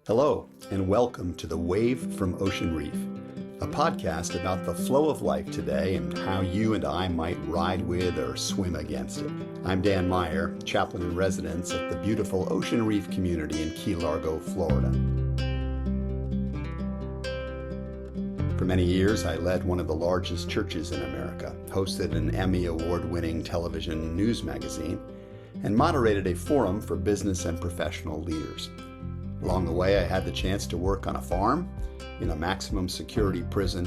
Hello, and welcome to The Wave from Ocean Reef, a podcast about the flow of life today and how you and I might ride with or swim against it. I'm Dan Meyer, Chaplain-in-Residence at the beautiful Ocean Reef community in Key Largo, Florida. For many years, I led one of the largest churches in America, hosted an Emmy Award-winning television news magazine, and moderated a forum for business and professional leaders. Along the way, I had the chance to work on a farm, in a maximum security prison,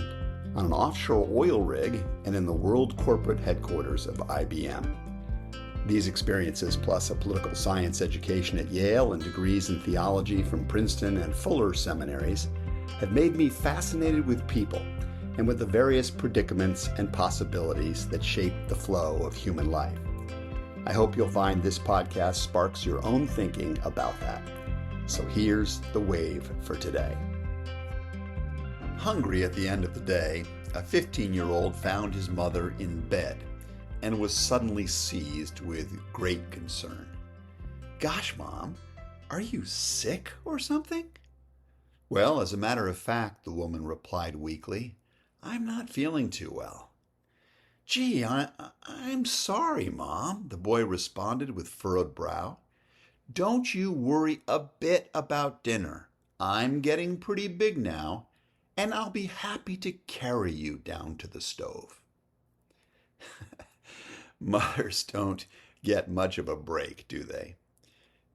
on an offshore oil rig, and in the world corporate headquarters of IBM. These experiences, plus a political science education at Yale and degrees in theology from Princeton and Fuller seminaries, have made me fascinated with people and with the various predicaments and possibilities that shape the flow of human life. I hope you'll find this podcast sparks your own thinking about that. So here's the wave for today. Hungry at the end of the day, a 15-year-old found his mother in bed and was suddenly seized with great concern. "Gosh, Mom, are you sick or something?" "Well, as a matter of fact," the woman replied weakly, "I'm not feeling too well." "Gee, I'm sorry, Mom," the boy responded with furrowed brow. "Don't you worry a bit about dinner. I'm getting pretty big now, and I'll be happy to carry you down to the stove." Mothers don't get much of a break, do they?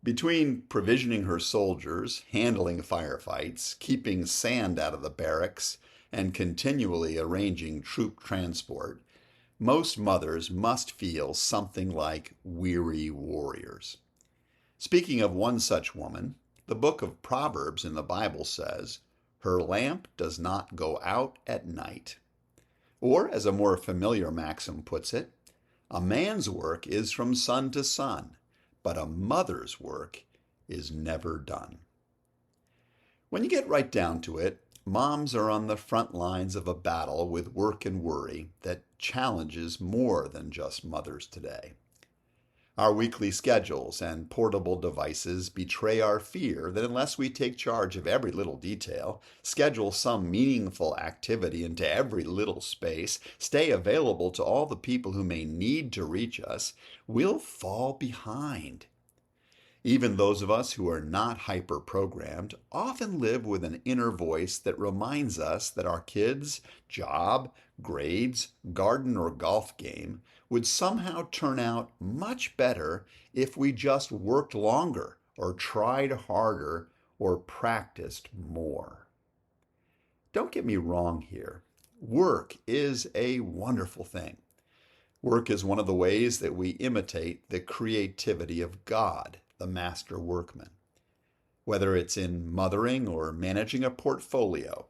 Between provisioning her soldiers, handling firefights, keeping sand out of the barracks, and continually arranging troop transport, most mothers must feel something like weary warriors. Speaking of one such woman, the book of Proverbs in the Bible says, "Her lamp does not go out at night." Or, as a more familiar maxim puts it, "A man's work is from sun to sun, but a mother's work is never done." When you get right down to it, moms are on the front lines of a battle with work and worry that challenges more than just mothers today. Our weekly schedules and portable devices betray our fear that unless we take charge of every little detail, schedule some meaningful activity into every little space, stay available to all the people who may need to reach us, we'll fall behind. Even those of us who are not hyper-programmed often live with an inner voice that reminds us that our kids' job, grades, garden, or golf game would somehow turn out much better if we just worked longer or tried harder or practiced more. Don't get me wrong here. Work is a wonderful thing. Work is one of the ways that we imitate the creativity of God, the master workman. Whether it's in mothering or managing a portfolio,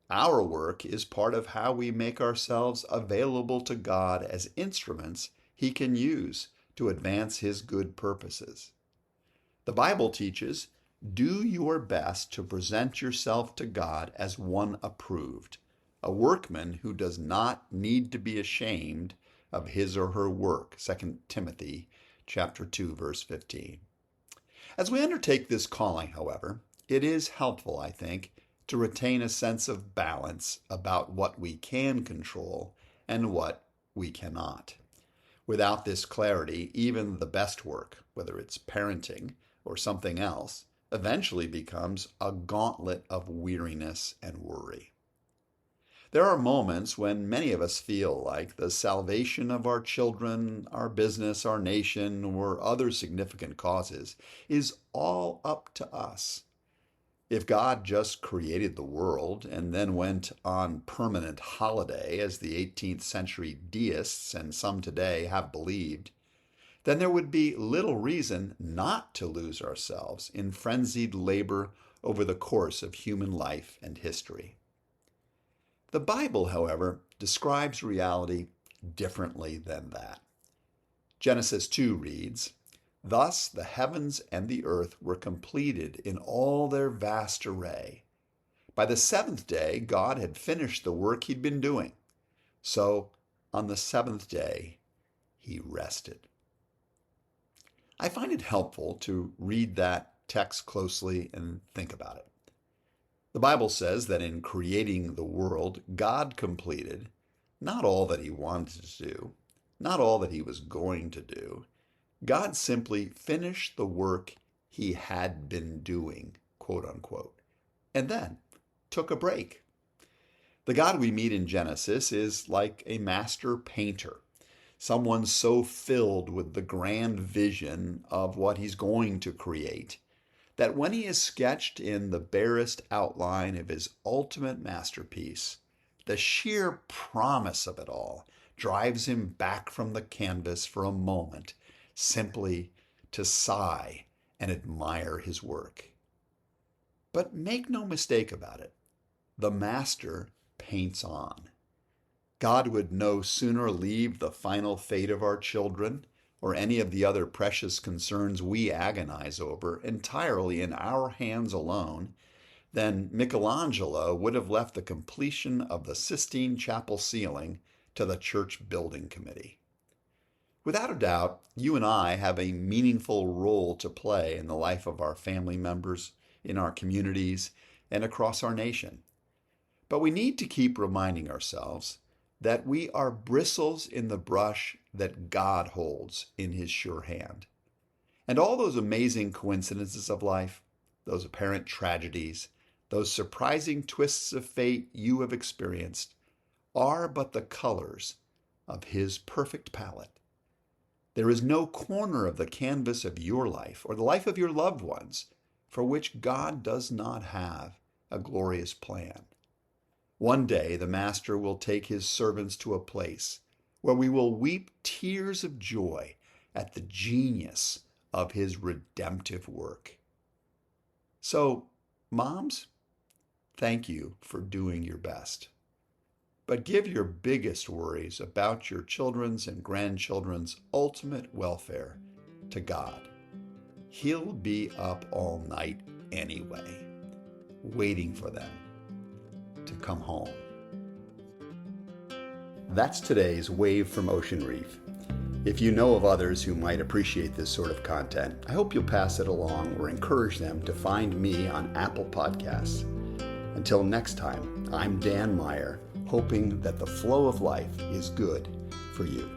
our work is part of how we make ourselves available to God as instruments He can use to advance His good purposes. The Bible teaches, "Do your best to present yourself to God as one approved, a workman who does not need to be ashamed of his or her work." 2 Timothy chapter 2, verse 15. As we undertake this calling, however, it is helpful, I think, to retain a sense of balance about what we can control and what we cannot. Without this clarity, even the best work, whether it's parenting or something else, eventually becomes a gauntlet of weariness and worry. There are moments when many of us feel like the salvation of our children, our business, our nation, or other significant causes is all up to us. If God just created the world and then went on permanent holiday, as the 18th century deists and some today have believed, then there would be little reason not to lose ourselves in frenzied labor over the course of human life and history. The Bible, however, describes reality differently than that. Genesis 2 reads, "Thus the heavens and the earth were completed in all their vast array. By the seventh day, God had finished the work He'd been doing. So on the seventh day, He rested." I find it helpful to read that text closely and think about it. The Bible says that in creating the world, God completed not all that he wanted to do, not all that he was going to do. God simply finished the work he had been doing, quote unquote, and then took a break. The God we meet in Genesis is like a master painter, someone so filled with the grand vision of what he's going to create that when he is sketched in the barest outline of his ultimate masterpiece, the sheer promise of it all drives him back from the canvas for a moment, simply to sigh and admire his work. But make no mistake about it, the master paints on. God would no sooner leave the final fate of our children or any of the other precious concerns we agonize over entirely in our hands alone than Michelangelo would have left the completion of the Sistine Chapel ceiling to the church building committee. Without a doubt, you and I have a meaningful role to play in the life of our family members, in our communities, and across our nation. But we need to keep reminding ourselves that we are bristles in the brush that God holds in his sure hand. And all those amazing coincidences of life, those apparent tragedies, those surprising twists of fate you have experienced are but the colors of his perfect palette. There is no corner of the canvas of your life or the life of your loved ones for which God does not have a glorious plan. One day the Master will take his servants to a place where we will weep tears of joy at the genius of his redemptive work. So, moms, thank you for doing your best. But give your biggest worries about your children's and grandchildren's ultimate welfare to God. He'll be up all night anyway, waiting for them to come home. That's today's Wave from Ocean Reef. If you know of others who might appreciate this sort of content, I hope you'll pass it along or encourage them to find me on Apple Podcasts. Until next time, I'm Dan Meyer, hoping that the flow of life is good for you.